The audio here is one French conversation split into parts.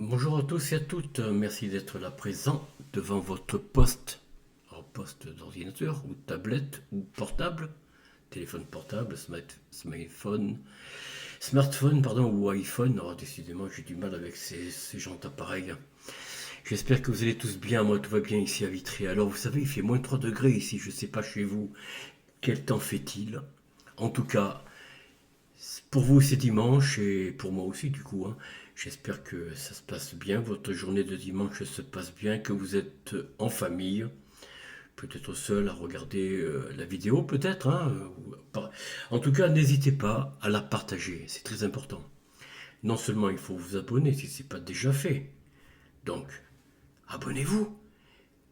Bonjour à tous et à toutes, merci d'être là présent devant votre poste, alors poste d'ordinateur ou tablette ou portable, téléphone portable, smartphone pardon, ou iPhone. Alors décidément j'ai du mal avec ces genres d'appareils. J'espère que vous allez tous bien, moi tout va bien ici à Vitry. Alors vous savez il fait moins 3 degrés ici, je sais pas chez vous, quel temps fait-il? En tout cas, pour vous, c'est dimanche et pour moi aussi, du coup, hein. J'espère que ça se passe bien, votre journée de dimanche se passe bien, que vous êtes en famille, peut-être seul à regarder la vidéo, peut-être, hein, En tout cas, n'hésitez pas à la partager, c'est très important. Non seulement il faut vous abonner si ce n'est pas déjà fait, donc abonnez-vous.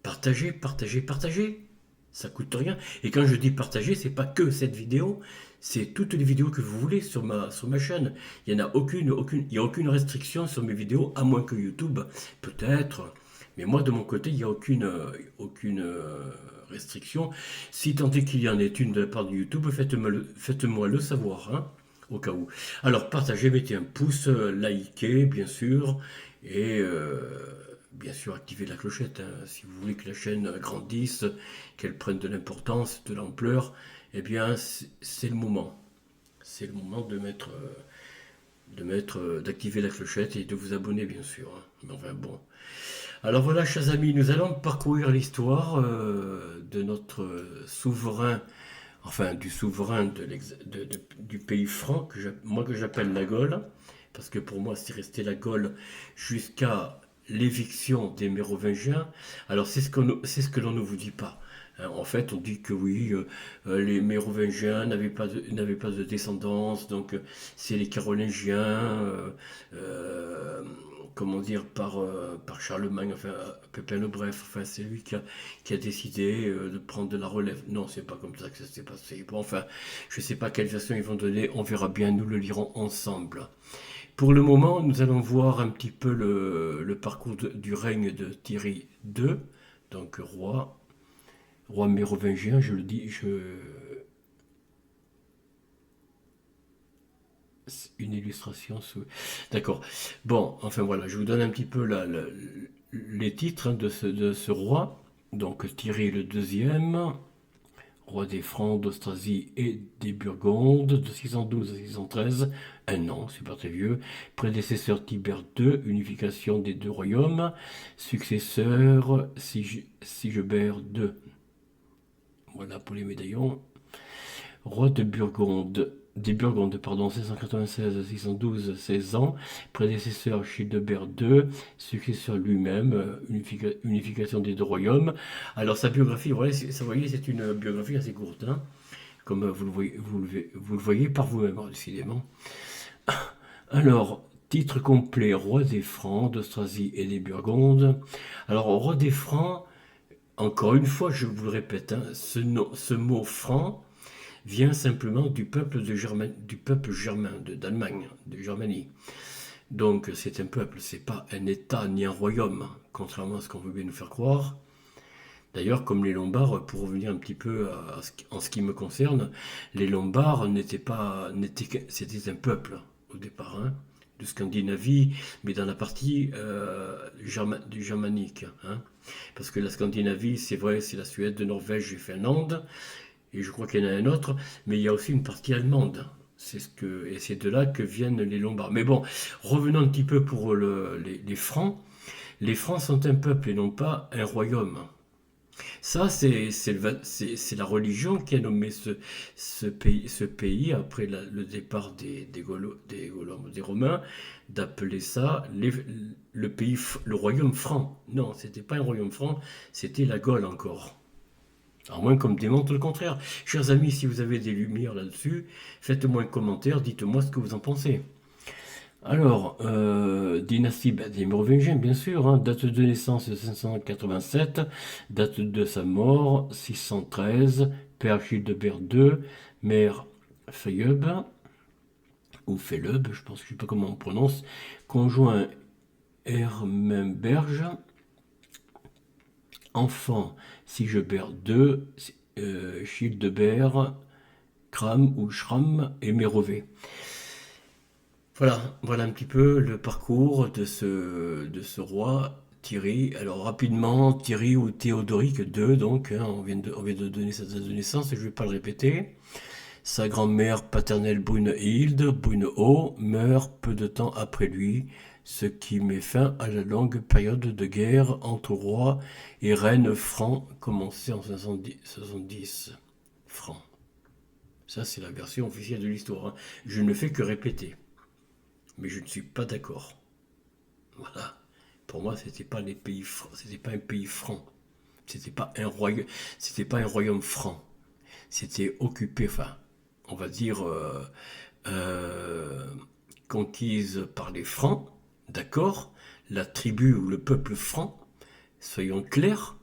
Partagez, partagez, partagez. Ça coûte rien. Et quand je dis partager, c'est pas que cette vidéo, c'est toutes les vidéos que vous voulez sur ma chaîne. Il n'y en a il y a aucune restriction sur mes vidéos, à moins que YouTube, peut-être. Mais moi, de mon côté, il n'y a aucune restriction. Si tant est qu'il y en ait une de la part de YouTube, faites-moi le savoir, hein, au cas où. Alors, partagez, mettez un pouce, likez, bien sûr, et bien sûr, activez la clochette, hein, si vous voulez que la chaîne grandisse, qu'elle prenne de l'importance, de l'ampleur, eh bien, c'est le moment. C'est le moment d'activer la clochette et de vous abonner, bien sûr, hein. Mais enfin, bon. Alors voilà, chers amis, nous allons parcourir l'histoire de notre souverain, enfin du souverain du pays franc, moi que j'appelle la Gaule, parce que pour moi c'est resté la Gaule jusqu'à l'éviction des Mérovingiens. Alors c'est ce que l'on ne vous dit pas. Hein. En fait, on dit que oui, les Mérovingiens n'avaient pas de descendance, donc c'est les Carolingiens, euh, comment dire, par Charlemagne, enfin Pépin le Bref, enfin c'est lui qui a décidé de prendre de la relève. Non, c'est pas comme ça que ça s'est passé. Bon, enfin, je sais pas quelle version ils vont donner, on verra bien, nous le lirons ensemble. Pour le moment, nous allons voir un petit peu le parcours du règne de Thierry II, donc roi mérovingien, je le dis, une illustration sous... D'accord. Bon, enfin voilà, je vous donne un petit peu les titres, hein, de ce roi. Donc Thierry le deuxième, roi des Francs, d'Austrasie et des Burgondes, de 612 à 613, un an, c'est pas très vieux. Prédécesseur Tibère II, unification des deux royaumes. Successeur Sigebert II. Voilà pour les médaillons. Roi de Burgonde, des Burgondes, pardon, 1696-612, 16 ans, prédécesseur Childebert II, successeur lui-même, unification des deux royaumes. Alors sa biographie, voilà, ça, vous voyez, c'est une biographie assez courte, hein, comme vous le voyez, vous le voyez par vous-même, hein, décidément. Alors, titre complet, roi des Francs, d'Austrasie et des Burgondes. Alors, roi des Francs, encore une fois, je vous le répète, hein, ce mot franc vient simplement du peuple germain, d'Allemagne, de Germanie. Donc c'est un peuple, c'est pas un État ni un royaume, contrairement à ce qu'on veut bien nous faire croire. D'ailleurs, comme les Lombards, pour revenir un petit peu en ce qui me concerne, les Lombards c'était un peuple au départ, hein, de Scandinavie, mais dans la partie du germanique, hein. Parce que la Scandinavie, c'est vrai, c'est la Suède, de Norvège et Finlande, et je crois qu'il y en a un autre, mais il y a aussi une partie allemande. Et c'est de là que viennent les Lombards. Mais bon, revenons un petit peu pour les Francs. Les Francs sont un peuple et non pas un royaume. Ça, c'est la religion qui a nommé ce pays après le départ des Romains, d'appeler ça le royaume franc. Non, c'était pas un royaume franc, c'était la Gaule encore. À moins qu'on me démontre le contraire. Chers amis, si vous avez des lumières là-dessus, faites-moi un commentaire, dites-moi ce que vous en pensez. Alors, dynastie des Mérovingiens, bien sûr, hein, date de naissance 587, date de sa mort 613, père Childebert II, mère Fayeb, ou Féleb, je pense, je sais pas comment on prononce, conjoint Hermenberge, enfant Sigebert II, Childebert, Cram ou Schramm et Mérové. Voilà un petit peu le parcours de ce roi Thierry. Alors rapidement, Thierry ou Théodoric II, donc hein, on vient de donner sa date de naissance, et je ne vais pas le répéter. Sa grand-mère paternelle Brunehilde meurt peu de temps après lui, ce qui met fin à la longue période de guerre entre rois et reines francs commencée en 570 francs. Ça, c'est la version officielle de l'histoire, hein. Je ne fais que répéter, mais je ne suis pas d'accord. Voilà. Pour moi, c'était pas un pays franc. C'était pas un royaume, c'était pas un royaume franc. C'était occupé, enfin, on va dire euh, conquise par les Francs, d'accord. La tribu ou le peuple franc, soyons clairs,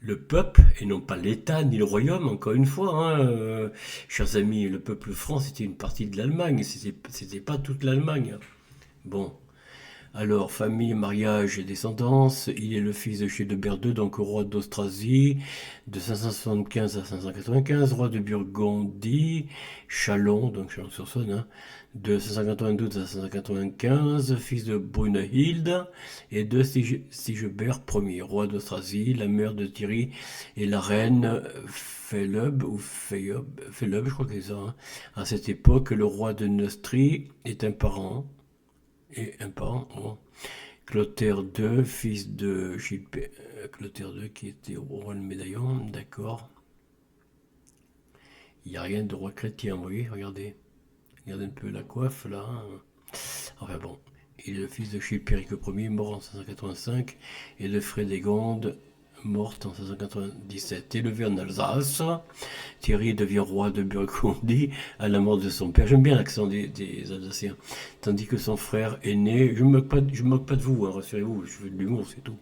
le peuple et non pas l'État ni le royaume, encore une fois, hein, chers amis, le peuple franc c'était une partie de l'Allemagne, c'était pas toute l'Allemagne. Bon, alors, famille, mariage et descendance, il est le fils de Childebert II, donc roi d'Austrasie, de 575 à 595, roi de Burgondie, Châlons, donc Chalon-sur-Saône, hein, de 592 à 595, fils de Brunehilde, et de Sigebert Ier, roi d'Austrasie, la mère de Thierry et la reine Félub, je crois que c'est ça, hein. À cette époque, le roi de Neustrie est un parent et un parent. Bon. Clotaire II, fils de Gilbert. Clotaire II qui était au roi le médaillon, d'accord. Il n'y a rien de roi chrétien, vous voyez, regardez. Regardez un peu la coiffe là, hein. Enfin bon, il est le fils de Chilpéric Ier, mort en 585, et de Frédégonde, morte en 597. Élevé en Alsace, Thierry devient roi de Burgondie à la mort de son père. J'aime bien l'accent des Alsaciens. Tandis que son frère aîné, je me moque pas de vous, hein, rassurez-vous, je fais de l'humour, c'est tout.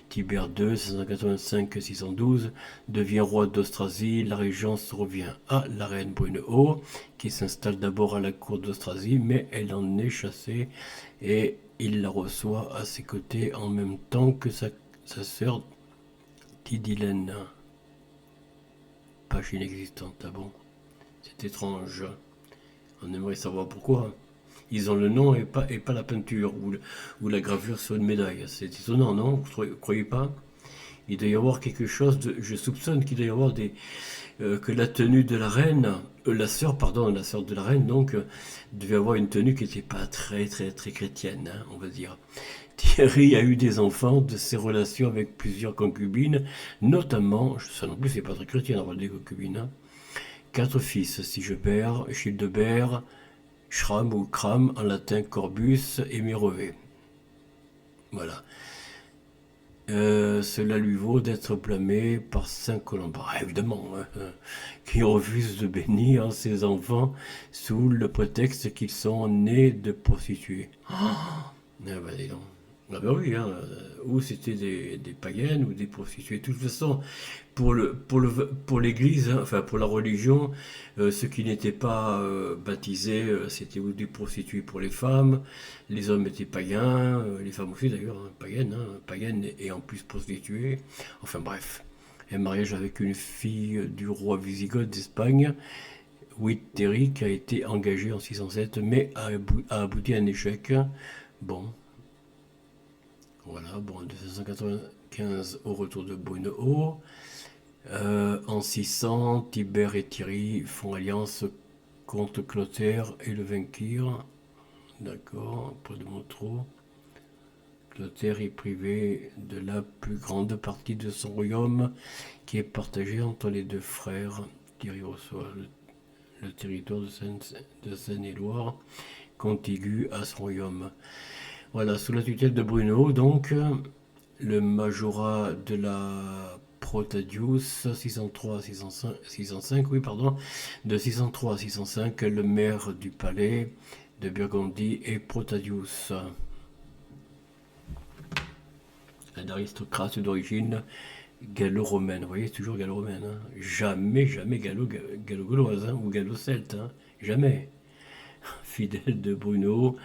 Tibère II, 585-612, devient roi d'Austrasie. La régence revient à la reine Brunehaut, qui s'installe d'abord à la cour d'Austrasie, mais elle en est chassée et il la reçoit à ses côtés en même temps que sa sœur Tidilène. Page inexistante, ah bon? C'est étrange. On aimerait savoir pourquoi. Ils ont le nom et pas la peinture ou la gravure sur une médaille. C'est étonnant, non? Vous ne croyez pas? Il doit y avoir quelque chose de... Je soupçonne qu'il doit y avoir que la tenue de la reine... la sœur de la reine, donc, devait avoir une tenue qui n'était pas très, très, très chrétienne, hein, on va dire. Thierry a eu des enfants de ses relations avec plusieurs concubines, notamment... Ça non plus, c'est pas très chrétien d'avoir des concubines, hein. 4 fils, Sigebert, Childebert, Schram ou Cram, en latin Corbus et Mérovée. Voilà. Cela lui vaut d'être blâmé par Saint Colomban, évidemment, hein, qui refuse de bénir ses enfants sous le prétexte qu'ils sont nés de prostituées. Ah bah, dis donc. Ah bah oui, hein, ou c'était des païennes ou des prostituées. De toute façon, pour l'Église, hein, enfin pour la religion, ceux qui n'étaient pas baptisés, c'était ou des prostituées pour les femmes, les hommes étaient païens, les femmes aussi d'ailleurs, hein, païennes et en plus prostituées. Enfin bref, un mariage avec une fille du roi wisigoth d'Espagne, Withéric, a été engagé en 607, mais a abouti à un échec. Bon, voilà, bon, de 595 au retour de Brunehaut. En 600, Tibère et Thierry font alliance contre Clotaire et le vainqueur. D'accord, près de Montreux. Clotaire est privé de la plus grande partie de son royaume qui est partagé entre les deux frères. Thierry reçoit le territoire de Seine-et-Loire contigu à son royaume. Voilà, sous la tutelle de Bruno, donc, le majorat de la Protadius, 603 à 605, oui, pardon, de 603 à 605, le maire du palais de Burgondie est Protadius, un aristocrate d'origine gallo-romaine. Vous voyez, c'est toujours gallo-romaine, hein. Jamais, jamais gallo-gauloise, hein, ou gallo-celte, hein. Jamais. Fidèle de Bruno,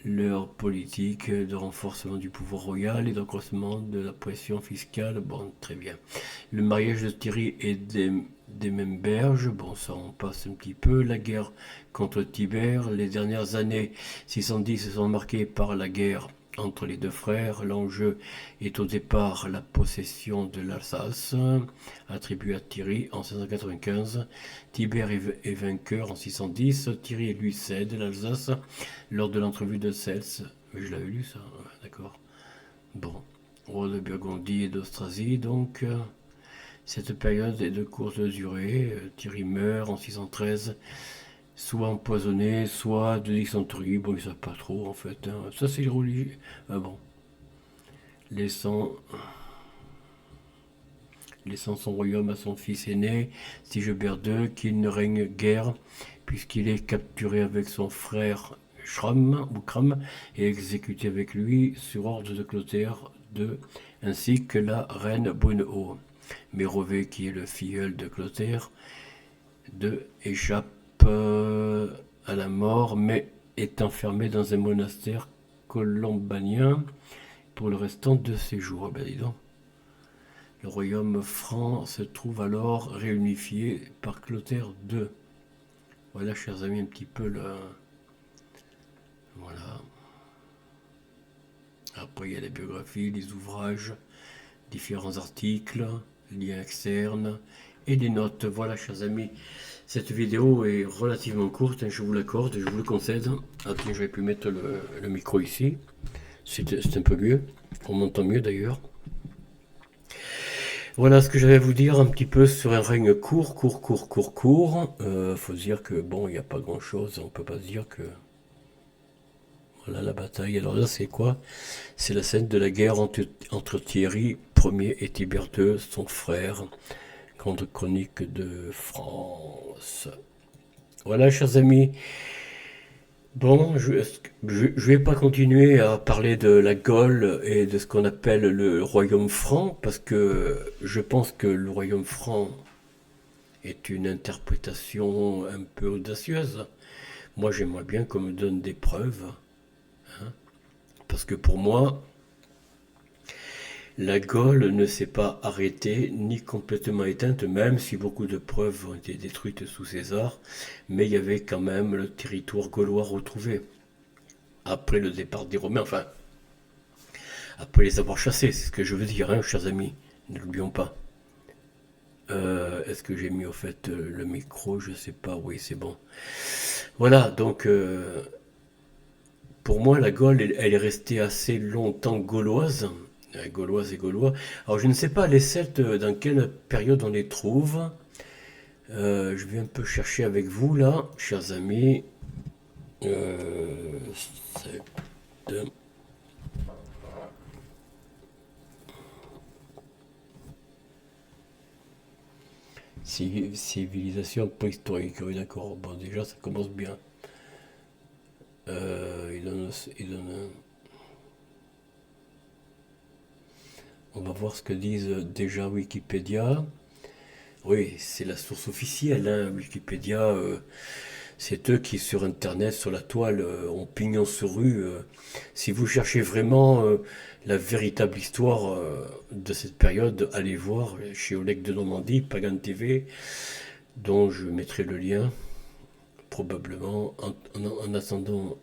leur politique de renforcement du pouvoir royal et d'accroissement de la pression fiscale. Bon, très bien. Le mariage de Thierry et des mêmes berges. Bon, ça on passe un petit peu. La guerre contre Tibère. Les dernières années 610 sont marquées par la guerre entre les deux frères. L'enjeu est au départ la possession de l'Alsace, attribuée à Thierry en 595. Tibère est vainqueur en 610. Thierry lui cède l'Alsace lors de l'entrevue de Cels. Je l'avais lu ça, ouais, d'accord. Bon, roi de Burgondie et d'Austrasie, donc. Cette période est de courte durée. Thierry meurt en 613, soit empoisonné, soit de dysenterie. Bon, ils ne savent pas trop en fait, hein. Ça, c'est religieux. Ah bon. Laissant, laissant son royaume à son fils aîné, Sigebert II, qui ne règne guère, puisqu'il est capturé avec son frère Kram et exécuté avec lui sur ordre de Clotaire II, ainsi que la reine Brunehaut. Mérové, qui est le filleul de Clotaire II, échappe à la mort, mais est enfermé dans un monastère colombanien pour le restant de ses jours. Ben dis donc. Le royaume franc se trouve alors réunifié par Clotaire II. Voilà, chers amis, un petit peu le... Voilà. Après, il y a les biographies, les ouvrages, différents articles, liens externes et des notes. Voilà, chers amis, cette vidéo est relativement courte, hein, je vous l'accorde, je vous le concède. Ah tiens, j'aurais pu mettre le micro ici, c'est un peu mieux, on m'entend mieux d'ailleurs. Voilà ce que j'avais à vous dire un petit peu sur un règne court. Faut dire que bon, il n'y a pas grand chose, on peut pas se dire que... Voilà la bataille. Alors là, c'est quoi? C'est la scène de la guerre entre Thierry Ier et Tibère II, son frère. Grande chronique de France. Voilà, chers amis. Bon, je vais pas continuer à parler de la Gaule et de ce qu'on appelle le royaume franc, parce que je pense que le royaume franc est une interprétation un peu audacieuse. Moi, j'aimerais bien qu'on me donne des preuves, hein, parce que pour moi, la Gaule ne s'est pas arrêtée ni complètement éteinte, même si beaucoup de preuves ont été détruites sous César, mais il y avait quand même le territoire gaulois retrouvé. Après le départ des Romains, enfin, après les avoir chassés, c'est ce que je veux dire, hein, chers amis, ne l'oublions pas. Est-ce que j'ai mis au fait le micro? Je sais pas, oui, c'est bon. Voilà, donc pour moi, la Gaule, elle est restée assez longtemps gauloise. Gauloise et gaulois. Alors, je ne sais pas, les Celtes, dans quelle période on les trouve. Je vais un peu chercher avec vous, là, chers amis. Celtes. Civilisation préhistorique, oui, d'accord. Bon, déjà, ça commence bien. Il donne On va voir ce que disent déjà Wikipédia. Oui, c'est la source officielle, hein, Wikipédia. C'est eux qui, sur Internet, sur la toile, ont pignon sur rue. Si vous cherchez vraiment la véritable histoire de cette période, allez voir chez Oleg de Normandie, Pagan TV, dont je mettrai le lien, probablement. En attendant,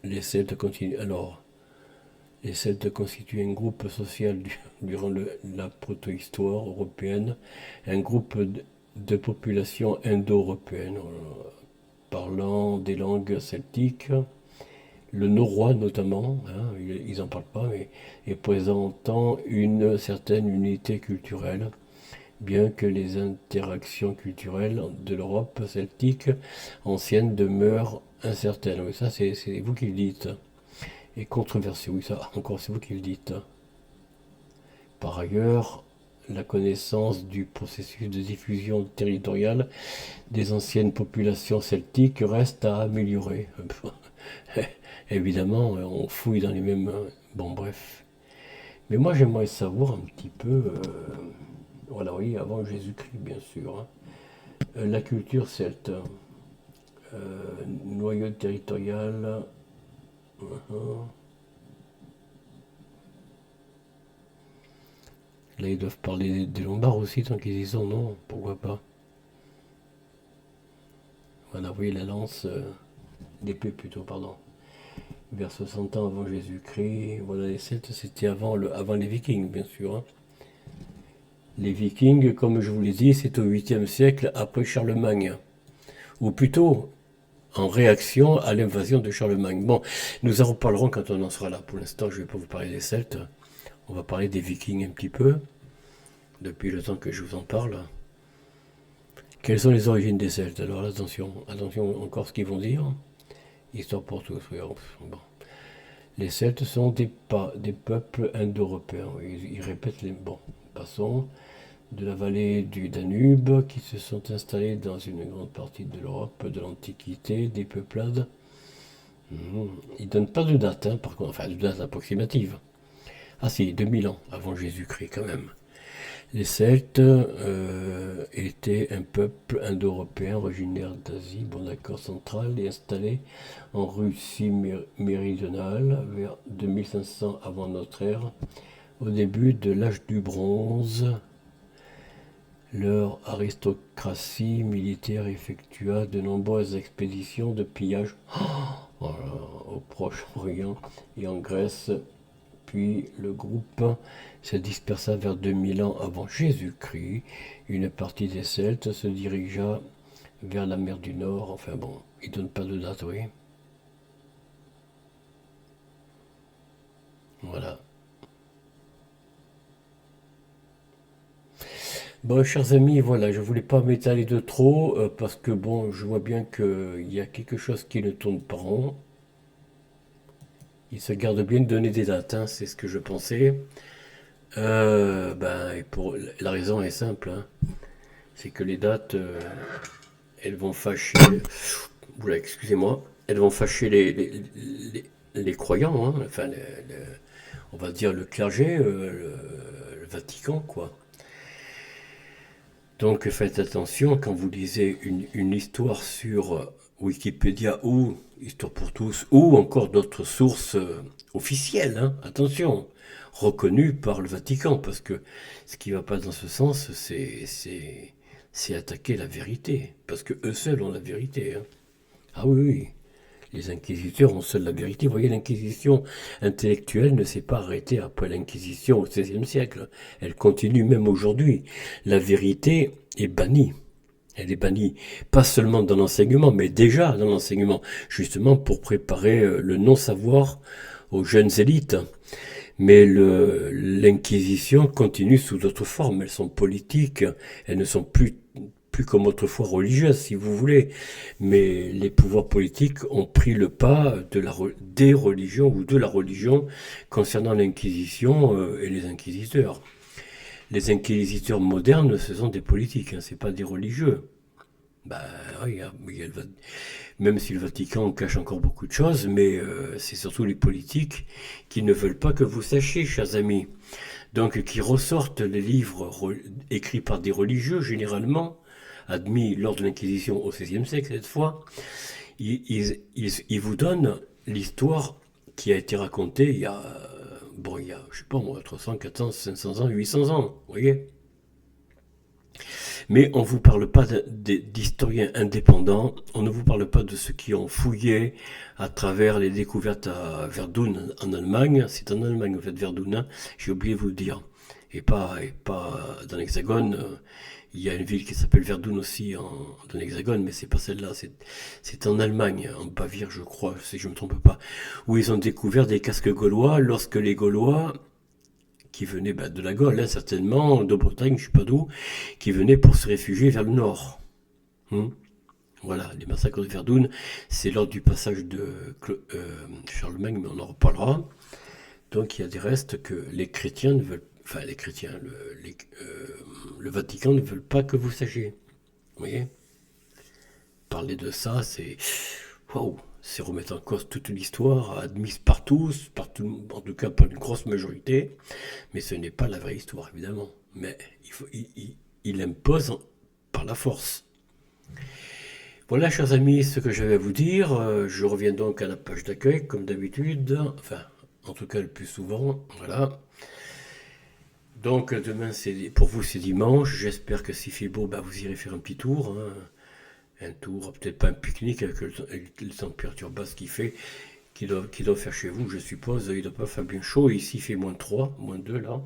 les Celtes continuent. Alors, les Celtes constituent un groupe social durant la protohistoire européenne, un groupe de population indo-européenne, parlant des langues celtiques, le norrois notamment, hein, ils n'en parlent pas, mais et présentant une certaine unité culturelle, bien que les interactions culturelles de l'Europe celtique ancienne demeurent incertaines. Oui, ça, c'est vous qui le dites. Et controversé, oui, ça, encore, c'est vous qui le dites. Par ailleurs, la connaissance du processus de diffusion territoriale des anciennes populations celtiques reste à améliorer. Évidemment, on fouille dans les mêmes... Bon, bref. Mais moi, j'aimerais savoir un petit peu... voilà, oui, avant Jésus-Christ, bien sûr. Hein. La culture celte. Noyau territorial. Là, ils doivent parler des Lombards aussi, tant qu'ils y sont, non? Pourquoi pas? Voilà, vous voyez la lance, l'épée plutôt, pardon. Vers 60 ans avant Jésus-Christ. Voilà, les Celtes, c'était avant les Vikings, bien sûr, hein. Les Vikings, comme je vous l'ai dit, c'est au 8e siècle après Charlemagne. Ou plutôt, en réaction à l'invasion de Charlemagne. Bon, nous en reparlerons quand on en sera là. Pour l'instant, je ne vais pas vous parler des Celtes. On va parler des Vikings un petit peu, depuis le temps que je vous en parle. Quelles sont les origines des Celtes? Alors attention, attention encore ce qu'ils vont dire. Histoire pour tous. Oui, bon. Les Celtes sont des peuples indo-européens. Ils répètent les... Bon, passons. De la vallée du Danube, qui se sont installés dans une grande partie de l'Europe de l'Antiquité, des peuplades. Ils ne donnent pas de date, hein, par contre, enfin de date approximative. Ah si, 2000 ans avant Jésus-Christ quand même. Les Celtes étaient un peuple indo-européen originaire d'Asie, bon d'accord, centrale, et installé en Russie méridionale vers 2500 avant notre ère, au début de l'âge du bronze. Leur aristocratie militaire effectua de nombreuses expéditions de pillage au Proche-Orient et en Grèce, puis le groupe se dispersa vers 2000 ans avant Jésus-Christ. Une partie des Celtes se dirigea vers la mer du Nord. Enfin bon, ils ne donnent pas de date, oui. Voilà. Bon, chers amis, voilà, je voulais pas m'étaler de trop parce que bon, je vois bien qu'il y a quelque chose qui ne tourne pas rond. Il se garde bien de donner des dates, hein, c'est ce que je pensais. Et pour la raison est simple, hein, c'est que les dates, elles vont fâcher. Oula, excusez-moi, elles vont fâcher les croyants, hein, enfin, on va dire le clergé, le Vatican, quoi. Donc faites attention quand vous lisez une histoire sur Wikipédia ou Histoire pour tous ou encore d'autres sources officielles, hein, attention, reconnues par le Vatican, parce que ce qui ne va pas dans ce sens, c'est attaquer la vérité, parce que eux seuls ont la vérité, hein. Ah oui, oui. Les inquisiteurs ont seuls la vérité. Vous voyez, l'inquisition intellectuelle ne s'est pas arrêtée après l'inquisition au XVIe siècle. Elle continue même aujourd'hui. La vérité est bannie. Elle est bannie, pas seulement dans l'enseignement, mais déjà dans l'enseignement, justement pour préparer le non-savoir aux jeunes élites. Mais l'inquisition continue sous d'autres formes. Elles sont politiques, elles ne sont plus comme autrefois religieuses, si vous voulez. Mais les pouvoirs politiques ont pris le pas des religions ou de la religion concernant l'inquisition et les inquisiteurs. Les inquisiteurs modernes, ce sont des politiques, hein, c'est pas des religieux. Bah oui, hein, même si le Vatican cache encore beaucoup de choses, mais c'est surtout les politiques qui ne veulent pas que vous sachiez, chers amis. Donc qui ressortent les livres écrits par des religieux, généralement, admis lors de l'Inquisition au XVIe siècle cette fois. Ils vous donnent l'histoire qui a été racontée il y a, je sais pas moi, 300, 400, 500 ans, 800 ans, vous voyez. Mais on ne vous parle pas d'historiens indépendants, on ne vous parle pas de ceux qui ont fouillé à travers les découvertes à Verdun en Allemagne. C'est en Allemagne, en fait, Verdun, hein, j'ai oublié de vous le dire. Et pas dans l'Hexagone. Il y a une ville qui s'appelle Verdun aussi dans l'Hexagone, mais c'est pas celle-là. C'est en Allemagne, en Bavière, je crois, si je ne me trompe pas, où ils ont découvert des casques gaulois lorsque les Gaulois qui venaient de la Gaule, hein, certainement, de Bretagne, je ne sais pas d'où, qui venaient pour se réfugier vers le nord. Voilà, les massacres de Verdun, c'est lors du passage de Charlemagne, mais on en reparlera. Donc il y a des restes que les chrétiens ne veulent, enfin les chrétiens, le Vatican ne veut pas que vous sachiez. Vous voyez, parler de ça, c'est waouh, c'est remettre en cause toute l'histoire admise par tous, en tout cas par une grosse majorité, mais ce n'est pas la vraie histoire évidemment. Mais il impose par la force. Voilà, chers amis, ce que j'avais à vous dire. Je reviens donc à la page d'accueil, comme d'habitude. Enfin, en tout cas, le plus souvent. Voilà. Donc, demain, pour vous, c'est dimanche. J'espère que s'il fait beau, vous irez faire un petit tour, hein. un tour, peut-être pas un pique-nique avec les températures basses qu'il doit faire chez vous, je suppose. Il doit pas faire bien chaud. Ici, il fait -3, -2 là.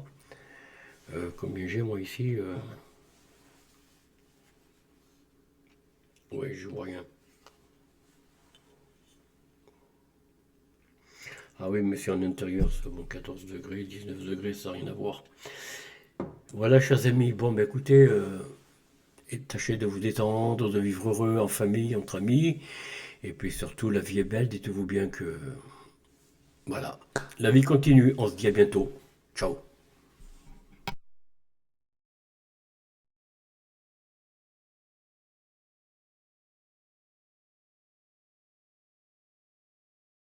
Combien j'ai moi ici ouais, je vois rien. Ah oui, mais c'est en intérieur, c'est bon, 14 degrés, 19 degrés, ça n'a rien à voir. Voilà, chers amis, bon, bah écoutez, et tâchez de vous détendre, de vivre heureux en famille, entre amis, et puis surtout, la vie est belle, dites-vous bien que, voilà, la vie continue, on se dit à bientôt. Ciao.